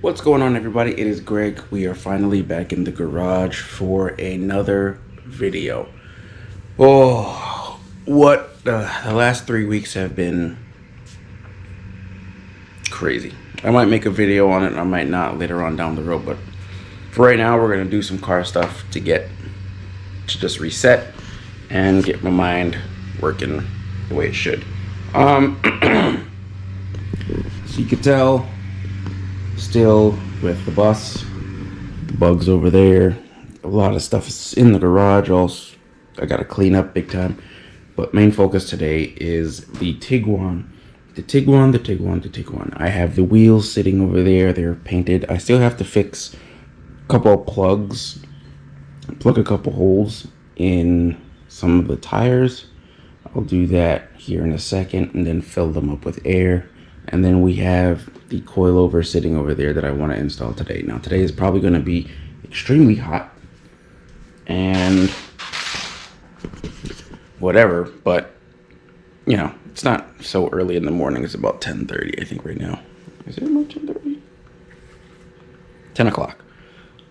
What's going on, everybody? It is Greg. We are finally back in the garage for another video. Oh, what the last 3 weeks have been crazy. I might make a video on it, I might not later on down the road, but for right now, we're gonna do some car stuff to just reset and get my mind working the way it should. So you can tell, still with the bus, the bugs over there, a lot of stuff is in the garage. Also, I gotta clean up big time, but main focus today is the Tiguan. The Tiguan. I have the wheels sitting over there, they're painted. I still have to fix a couple of plugs, plug a couple holes in some of the tires. I'll do that here in a second and then fill them up with air. And then we have the coilover sitting over there that I want to install today. Now today is probably going to be extremely hot and whatever, but you know, it's not so early in the morning. It's about 10:30, I think, right now. Is it about 10:30? 10 o'clock.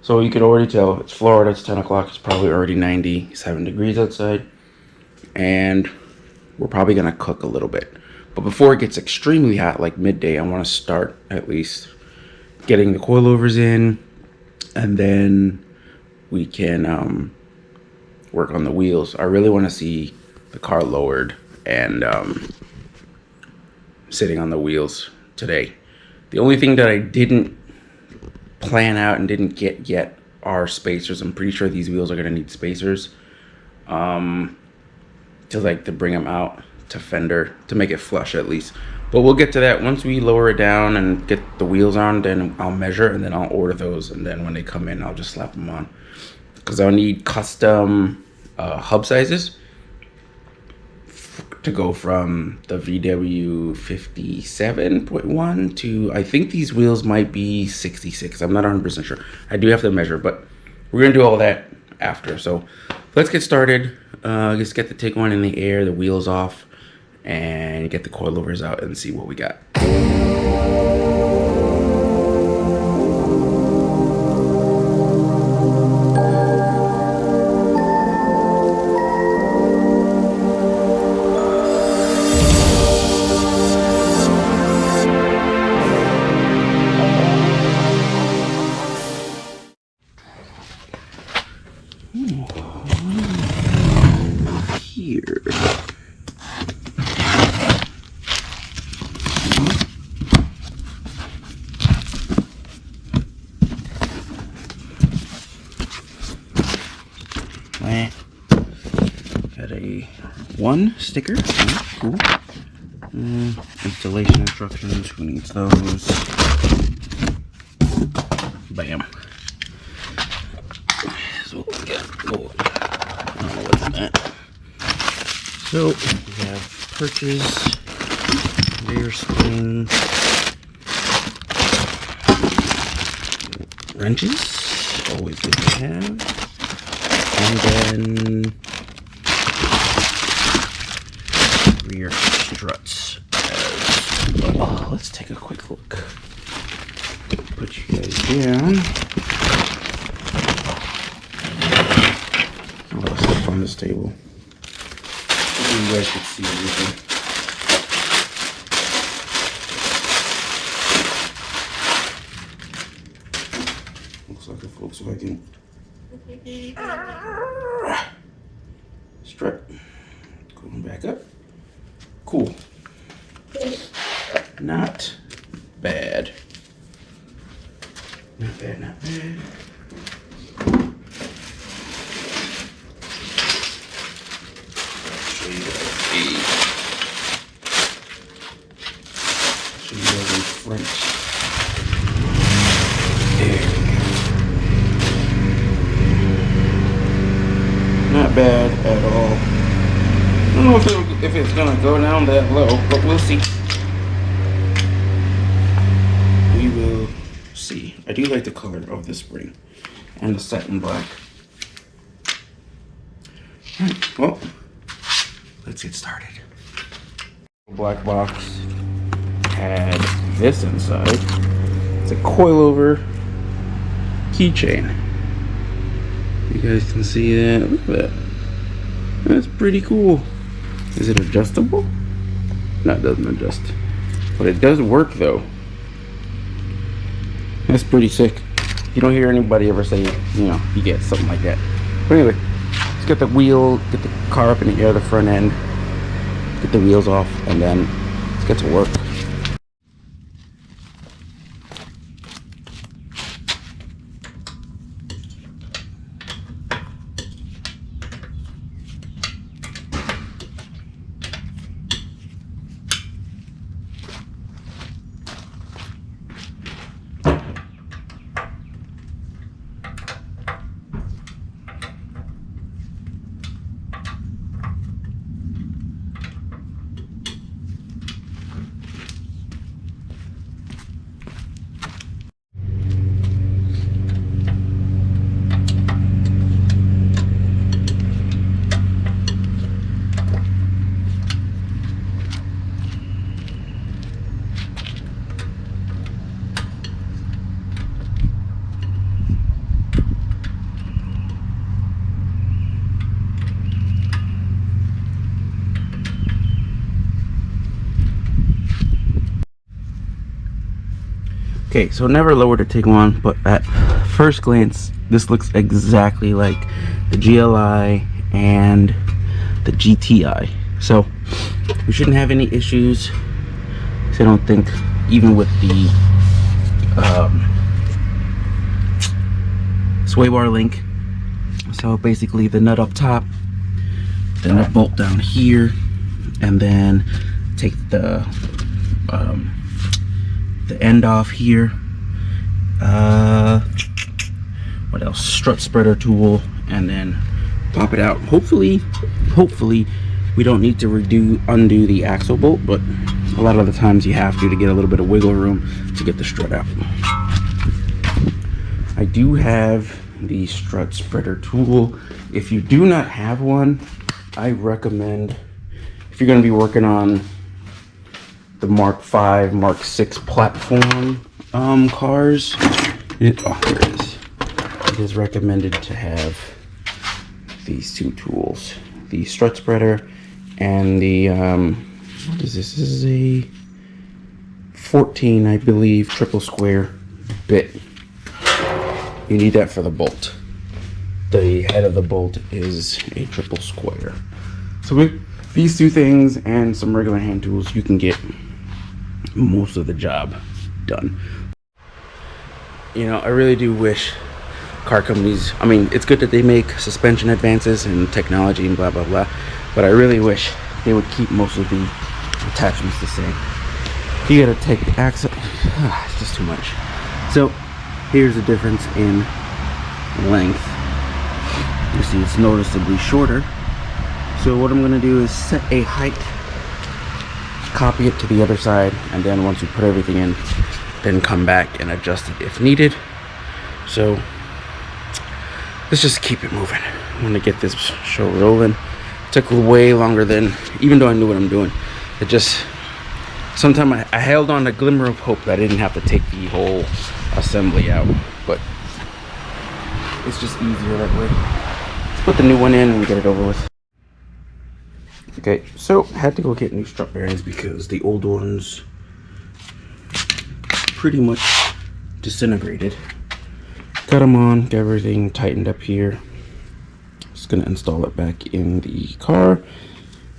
So you could already tell it's Florida, it's 10 o'clock. It's probably already 97 degrees outside. And we're probably going to cook a little bit. But before it gets extremely hot, like midday, I want to start at least getting the coilovers in, and then we can work on the wheels. I really want to see the car lowered and sitting on the wheels today. The only thing that I didn't plan out and didn't get yet are spacers. I'm pretty sure these wheels are going to need spacers to bring them out to fender to make it flush at least. But we'll get to that once we lower it down and get the wheels on. Then I'll measure and then I'll order those, and then when they come in I'll just slap them on, because I'll need custom hub sizes to go from the VW 57.1 to, I think these wheels might be 66. I'm not 100% sure. I do have to measure, but we're gonna do all that after. So let's get started. Just get the Tiguan in the air, the wheels off, and get the coilovers out and see what we got. Here. Got a one sticker. Cool. Installation instructions. Who needs those? Bam. So we got. Oh, I don't know what's in that. So we have perches, rear springs, wrenches, always good to have, and then rear struts as well. Let's take a quick look. Put you guys down. A lot of stuff on this table. You guys could see everything. Looks like a Volkswagen strut. Going back up. Cool. Not bad. Not bad, not bad. French. Not bad at all. I don't know if it's gonna go down that low, but we'll see. We will see. I do like the color of this spring and the satin black. Alright, well, let's get started. Black box had this inside. It's a coilover keychain. You guys can see that. Look at that. That's pretty cool. Is it adjustable? No, it doesn't adjust. But it does work though. That's pretty sick. You don't hear anybody ever say, you know, you get something like that. But anyway, let's get the wheel, get the car up in the air, the front end, get the wheels off, and then let's get to work. Okay, so never lowered a Tiguan, but at first glance, this looks exactly like the GLI and the GTI. So we shouldn't have any issues. So I don't think, even with the sway bar link. So basically the nut up top, the nut bolt down here, and then take the end off here. What else? Strut spreader tool, and then pop it out. Hopefully we don't need to undo the axle bolt, but a lot of the times you have to get a little bit of wiggle room to get the strut out. I do have the strut spreader tool. If you do not have one, I recommend, if you're going to be working on the Mark 5, Mark 6 platform cars, there it is. It is recommended to have these two tools, the strut spreader and the what is this? This is a 14, I believe, triple square bit. You need that for the bolt. The head of the bolt is a triple square. So with these two things and some regular hand tools, you can get most of the job done. You know, I really do wish car companies, I mean, it's good that they make suspension advances and technology and blah blah blah, but I really wish they would keep most of the attachments the same. You gotta take the axle, it's just too much. So here's the difference in length. You see it's noticeably shorter. So what I'm gonna do is set a height, copy it to the other side, and then once you put everything in, then come back and adjust it if needed. So let's just keep it moving. I want to get this show rolling. It took way longer than, even though I knew what I'm doing, it just, sometimes I held on a glimmer of hope that I didn't have to take the whole assembly out, but it's just easier that way. Let's put the new one in and get it over with. Okay, so I had to go get new strut bearings because the old ones pretty much disintegrated. Got them on, got everything tightened up here. Just gonna install it back in the car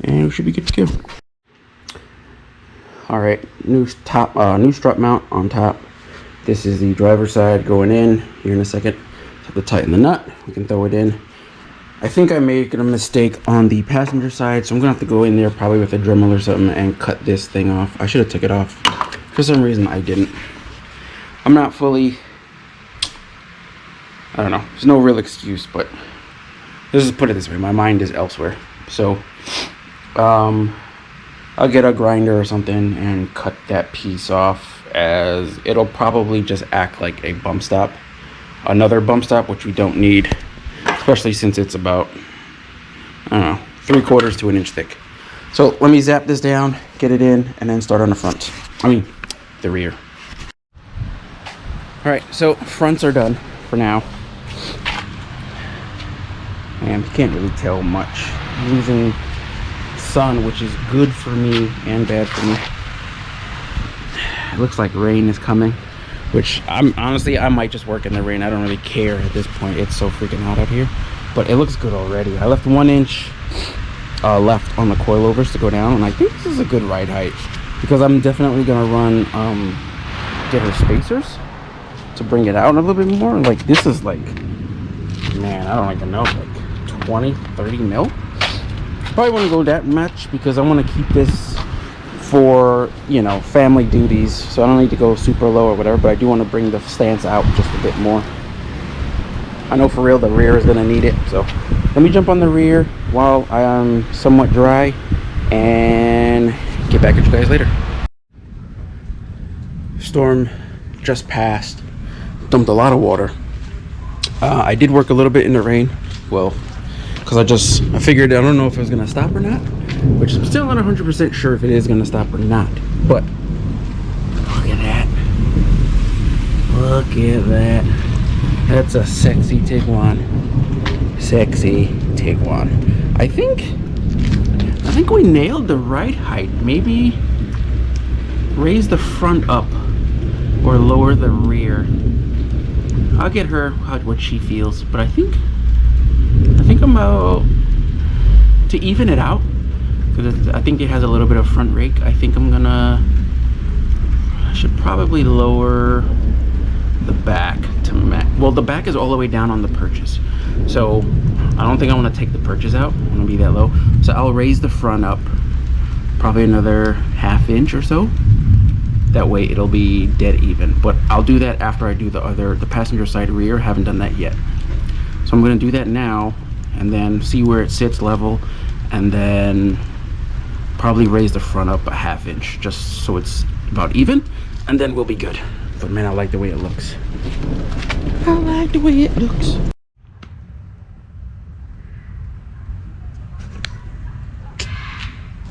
and we should be good to go. All right, new strut mount on top. This is the driver's side going in here in a second. Have to tighten the nut, we can throw it in. I think I made a mistake on the passenger side, so I'm gonna have to go in there probably with a Dremel or something and cut this thing off. I should have took it off. For some reason I didn't. I'm not fully, I don't know, there's no real excuse, but let's just put it this way, my mind is elsewhere. So I'll get a grinder or something and cut that piece off, as it'll probably just act like a bump stop, another bump stop, which we don't need, especially since it's about, I don't know, 3/4 to an inch thick. So let me zap this down, get it in, and then start on the front, the rear. All right, so fronts are done for now. And you can't really tell much. I'm losing sun, which is good for me and bad for me. It looks like rain is coming, which I'm honestly, I might just work in the rain. I don't really care at this point. It's so freaking hot out here, but it looks good already. I left 1 inch left on the coilovers to go down, and I think this is a good ride height because I'm definitely gonna run get her spacers to bring it out a little bit more. Like this is like, man, I don't even know, like 20, 30 mil. Probably want to go that much because I want to keep this for, you know, family duties, so I don't need to go super low or whatever, but I do want to bring the stance out just a bit more. I know for real the rear is going to need it, so let me jump on the rear while I am somewhat dry and get back at you guys later. Storm just passed, dumped a lot of water. I did work a little bit in the rain, well, because I figured, I don't know if it was going to stop or not, which I'm still not 100% sure if it is going to stop or not. But look at that. Look at that. That's a sexy Tiguan. Sexy Tiguan. I think we nailed the ride height. Maybe raise the front up or lower the rear. I'll get her what she feels, but I think I'm about to even it out, because I think it has a little bit of front rake. I think I should probably lower the back to match. Well, the back is all the way down on the purchase, so I don't think I want to take the purchase out. I want to be that low, so I'll raise the front up probably another ½ inch or so. That way it'll be dead even, but I'll do that after I do the passenger side rear. Haven't done that yet, so I'm going to do that now and then see where it sits level, and then probably raise the front up ½ inch just so it's about even, and then we'll be good. But man, I like the way it looks. I like the way it looks.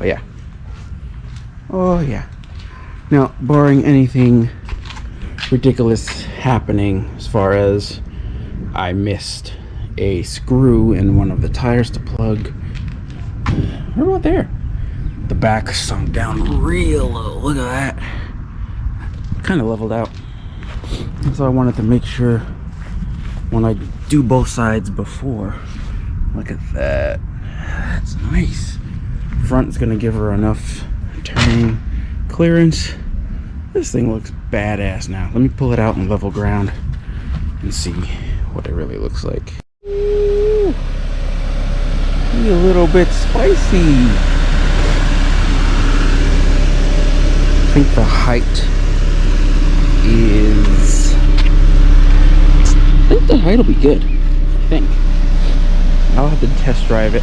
Oh yeah. Oh yeah. Now, barring anything ridiculous happening, as far as I missed a screw in one of the tires to plug, right about there, the back sunk down real low. Look at that. Kind of leveled out. So I wanted to make sure when I do both sides before. Look at that. That's nice. Front's gonna give her enough turning clearance. This thing looks badass now. Let me pull it out on level ground and see what it really looks like. Ooh, a little bit spicy. I think the height is, I think the height will be good. I think I'll have to test drive it,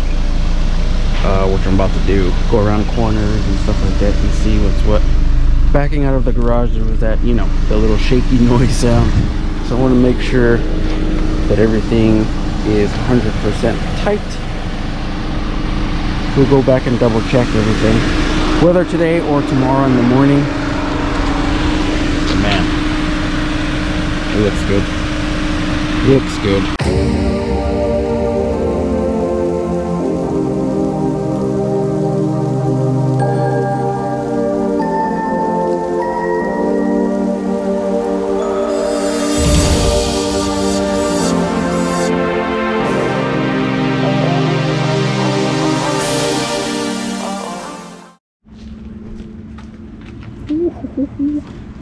which I'm about to do. Go around corners and stuff like that and see what's what. Backing out of the garage, there was that, you know, the little shaky noise sound. So I want to make sure that everything is 100% tight. We'll go back and double check everything, whether today or tomorrow in the morning. But man, it looks good. Looks good.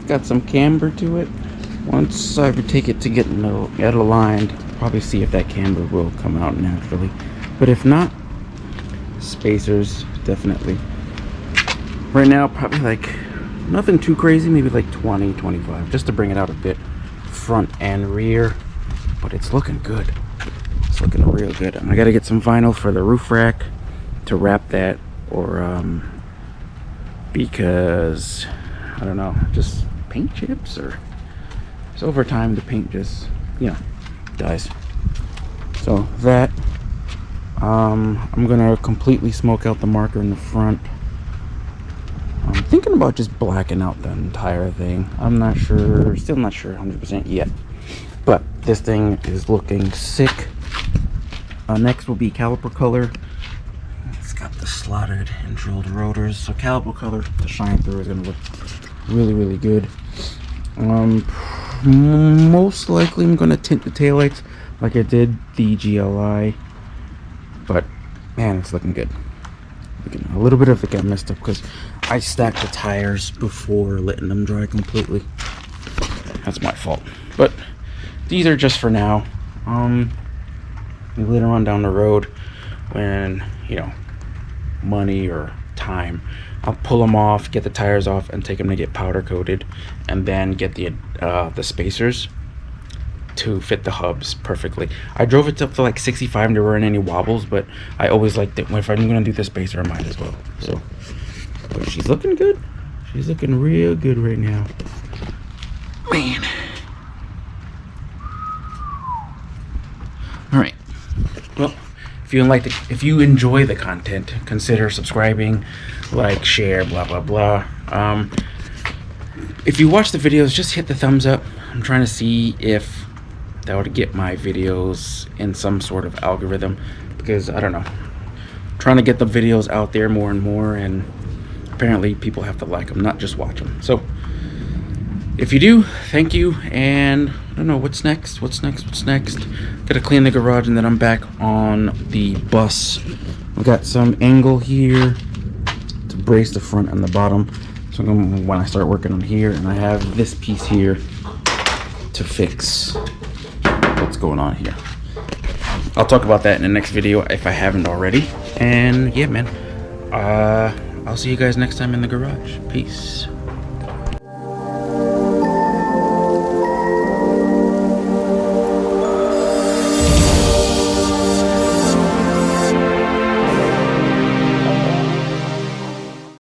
Got some camber to it. Once I take it to get aligned, probably see if that camber will come out naturally. But if not, spacers definitely. Right now, probably like nothing too crazy, maybe like 20, 25, just to bring it out a bit, front and rear. But it's looking good. It's looking real good. I gotta get some vinyl for the roof rack to wrap that, or because I don't know, just paint chips, or so over time the paint just, you know, dies. So that I'm gonna completely smoke out the marker in the front. thinking about just blacking out the entire thing. I'm not sure, still not sure 100% yet. But this thing is looking sick. Next will be caliper color. It's got the slotted and drilled rotors, so caliper color to shine through is gonna look really, really good. Most likely I'm gonna tint the taillights like I did the GLI, but man, it's looking good. A little bit of it got messed up because I stacked the tires before letting them dry completely. That's my fault, but these are just for now. Later on down the road, when you know, money or time, I'll pull them off, get the tires off, and take them to get powder coated, and then get the spacers to fit the hubs perfectly. I drove it up to like 65 and there weren't any wobbles, but I always liked it. If I'm gonna do the spacer, I might as well. So, but she's looking good. She's looking real good right now, man. All right. Well, if you enjoy the content, consider subscribing, like, share, blah blah blah. If you watch the videos, just hit the thumbs up. I'm trying to see if that would get my videos in some sort of algorithm, because I don't know, I'm trying to get the videos out there more and more, and apparently people have to like them, not just watch them. So if you do, thank you. And I don't know what's next. Gotta clean the garage, and then I'm back on the bus. I've got some angle here to brace the front and the bottom, so when I start working on here, and I have this piece here to fix what's going on here. I'll talk about that in the next video if I haven't already. And yeah, man, I'll see you guys next time in the garage. Peace.